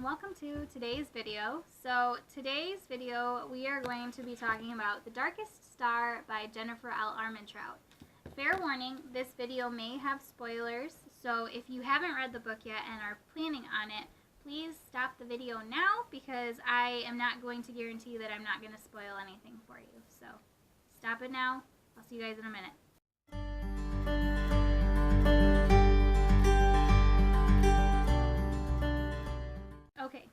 welcome to today's video. So today's video we are going to be talking about The Darkest Star by Jennifer L. Armentrout. Fair warning, this video may have spoilers, so if you haven't read the book yet and are planning on it, please stop the video now because I am not going to guarantee that I'm not going to spoil anything for you. So stop it now. I'll see you guys in a minute. Okay,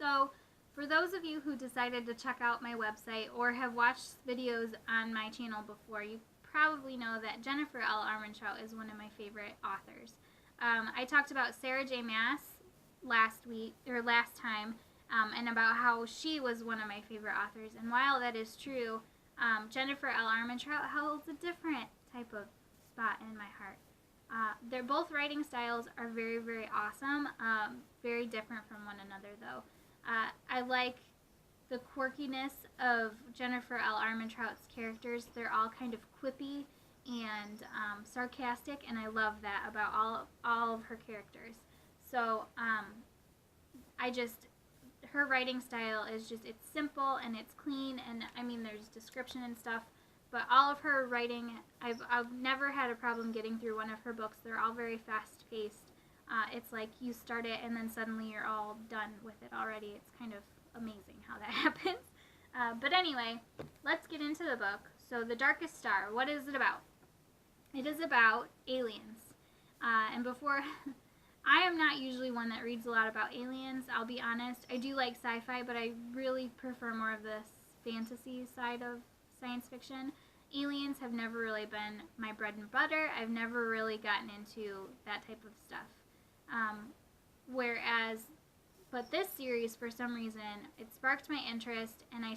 so for those of you who decided to check out my website or have watched videos on my channel before, you probably know that Jennifer L. Armentrout is one of my favorite authors. I talked about Sarah J. Maas last time, and about how she was one of my favorite authors. And while that is true, Jennifer L. Armentrout holds a different type of spot in my heart. They're both writing styles are very, very awesome, very different from one another though. I like the quirkiness of Jennifer L. Armentrout's characters. They're all kind of quippy and sarcastic, and I love that about all of her characters. So her writing style is just, it's simple and it's clean, and I mean there's description and stuff, but all of her writing, I've never had a problem getting through one of her books. They're all very fast-paced. It's like you start it and then suddenly you're all done with it already. It's kind of amazing how that happens. But anyway, let's get into the book. So The Darkest Star, what is it about? It is about aliens. And before, I am not usually one that reads a lot about aliens, I'll be honest. I do like sci-fi, but I really prefer more of the fantasy side of science fiction. Aliens have never really been my bread and butter. I've never really gotten into that type of stuff. But this series, for some reason, it sparked my interest, and I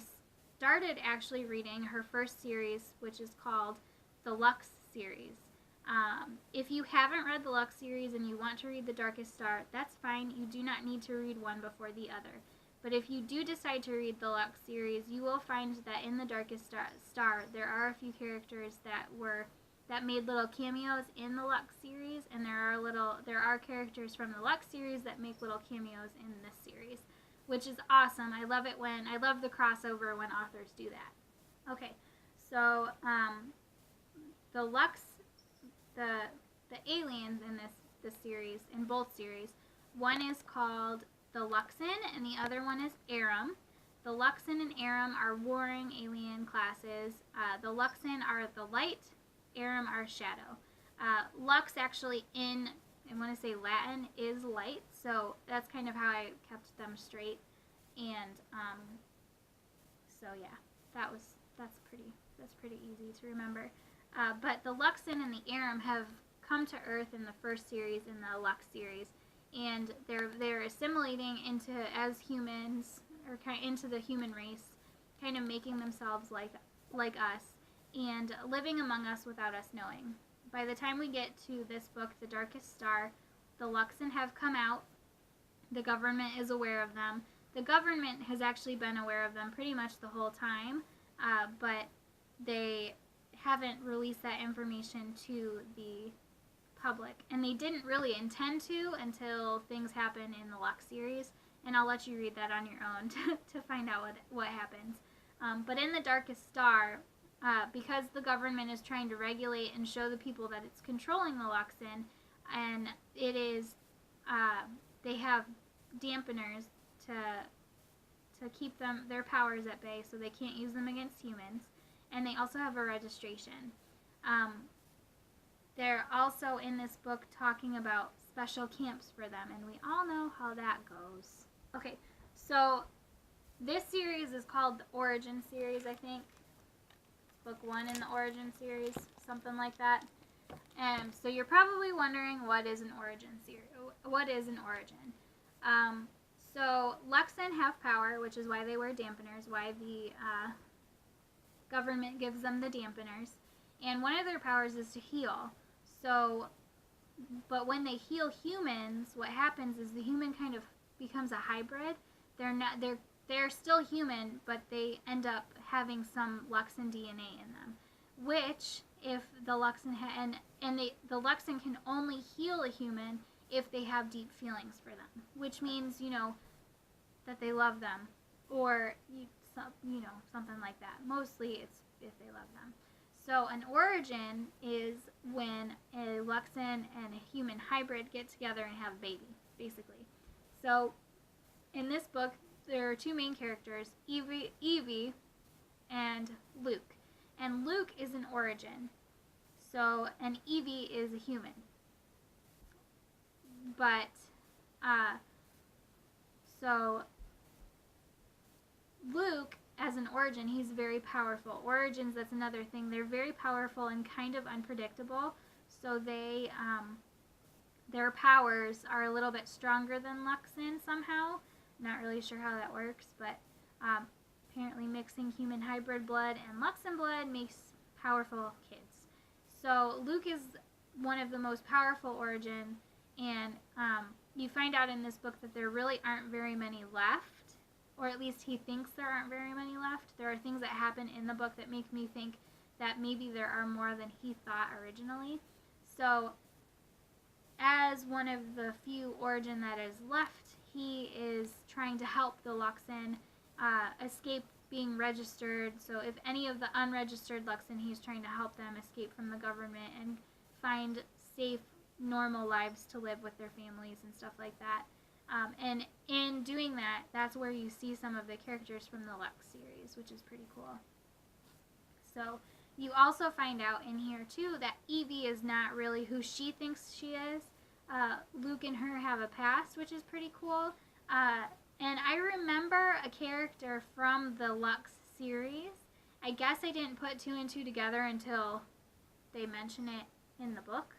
started actually reading her first series, which is called the Lux series. If you haven't read the Lux series and you want to read The Darkest Star, that's fine. You do not need to read one before the other. But if you do decide to read the Lux series, you will find that in The Darkest Star there are a few characters that made little cameos in the Lux series, and there are characters from the Lux series that make little cameos in this series, which is awesome. I love the crossover when authors do that. Okay, so the Lux, the aliens in this series, in both series, one is called the Luxon, and the other one is Arum. The Luxon and Arum are warring alien classes. The Luxon are the light, Arum are shadow. Lux actually I want to say Latin, is light, so that's kind of how I kept them straight. And so yeah, that's pretty easy to remember. But the Luxon and the Arum have come to Earth in the first series, in the Lux series, and they're assimilating as humans, or kind of into the human race, kind of making themselves like us, and living among us without us knowing. By the time we get to this book, The Darkest Star, the Luxon have come out. The government is aware of them. The government has actually been aware of them pretty much the whole time, but they haven't released that information to the public, and they didn't really intend to until things happen in the Lux series, and I'll let you read that on your own to find out what happens. But in The Darkest Star, because the government is trying to regulate and show the people that it's controlling the Luxon, and it is, they have dampeners to keep their powers at bay, so they can't use them against humans, and they also have a registration. They're also in this book talking about special camps for them, and we all know how that goes. Okay, so this series is called the Origin series, I think. Book 1 in the Origin series, something like that. And so you're probably wondering, what is an Origin series? What is an Origin? So Luxon have power, which is why they wear dampeners, why the government gives them the dampeners. And one of their powers is to heal. So, but when they heal humans, what happens is the human kind of becomes a hybrid. They're still human, but they end up having some Luxon DNA in them, which, if the Luxon the Luxon can only heal a human if they have deep feelings for them, which means, you know, that they love them, or, you know, something like that. Mostly it's if they love them. So an origin is when a Luxan and a human hybrid get together and have a baby, basically. So in this book, there are two main characters, Evie and Luke. And Luke is an origin. So, and Evie is a human. But, so Luke, as an origin, he's very powerful. Origins, that's another thing. They're very powerful and kind of unpredictable. So they, their powers are a little bit stronger than Luxan somehow. Not really sure how that works, but apparently mixing human hybrid blood and Luxan blood makes powerful kids. So Luke is one of the most powerful origin, and you find out in this book that there really aren't very many left, or at least he thinks there aren't very many left. There are things that happen in the book that make me think that maybe there are more than he thought originally. So as one of the few origin that is left, he is trying to help the Luxan escape being registered. So if any of the unregistered Luxan, he's trying to help them escape from the government and find safe, normal lives to live with their families and stuff like that. And in doing that, that's where you see some of the characters from the Lux series, which is pretty cool. So you also find out in here too that Evie is not really who she thinks she is. Luke and her have a past, which is pretty cool. And I remember a character from the Lux series. I guess I didn't put two and two together until they mention it in the book,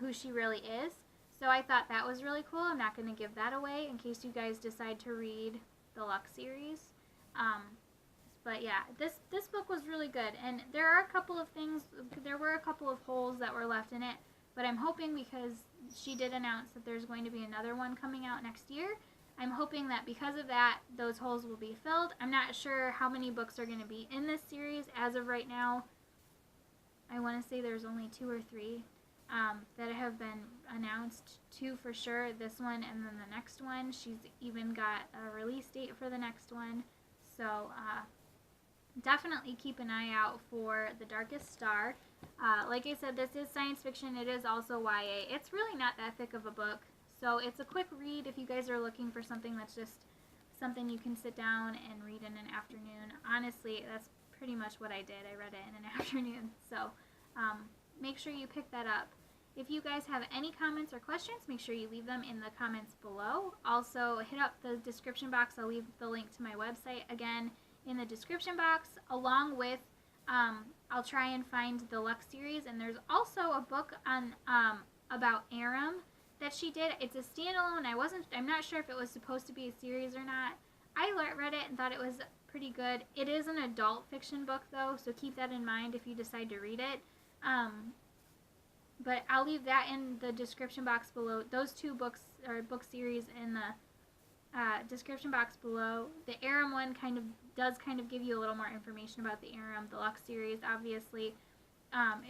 who she really is. So I thought that was really cool. I'm not going to give that away in case you guys decide to read the Lux series. But yeah, this book was really good. And there are a couple of things, there were a couple of holes that were left in it. But I'm hoping, because she did announce that there's going to be another one coming out next year, I'm hoping that because of that, those holes will be filled. I'm not sure how many books are going to be in this series. As of right now, I want to say there's only 2 or 3 that have been announced. 2 for sure, this one and then the next one. She's even got a release date for the next one. So definitely keep an eye out for The Darkest Star. Like I said, this is science fiction. It is also YA. It's really not that thick of a book. So it's a quick read if you guys are looking for something that's just something you can sit down and read in an afternoon. Honestly, that's pretty much what I did. I read it in an afternoon. So make sure you pick that up. If you guys have any comments or questions, make sure you leave them in the comments below. Also, hit up the description box. I'll leave the link to my website again in the description box, along with I'll try and find the Lux series. And there's also a book on about Arum that she did. It's a standalone. I'm not sure if it was supposed to be a series or not. I read it and thought it was pretty good. It is an adult fiction book though, so keep that in mind if you decide to read it. But I'll leave that in the description box below. Those 2 books or book series in the description box below. The Arum one does give you a little more information about the Arum. The Lux series obviously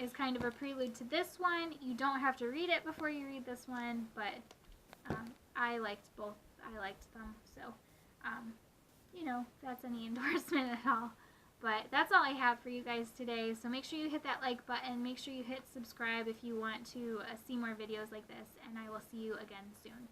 is kind of a prelude to this one. You don't have to read it before you read this one, but I liked both. I liked them, so you know, that's any endorsement at all. But that's all I have for you guys today. So make sure you hit that like button. Make sure you hit subscribe if you want to see more videos like this, and I will see you again soon.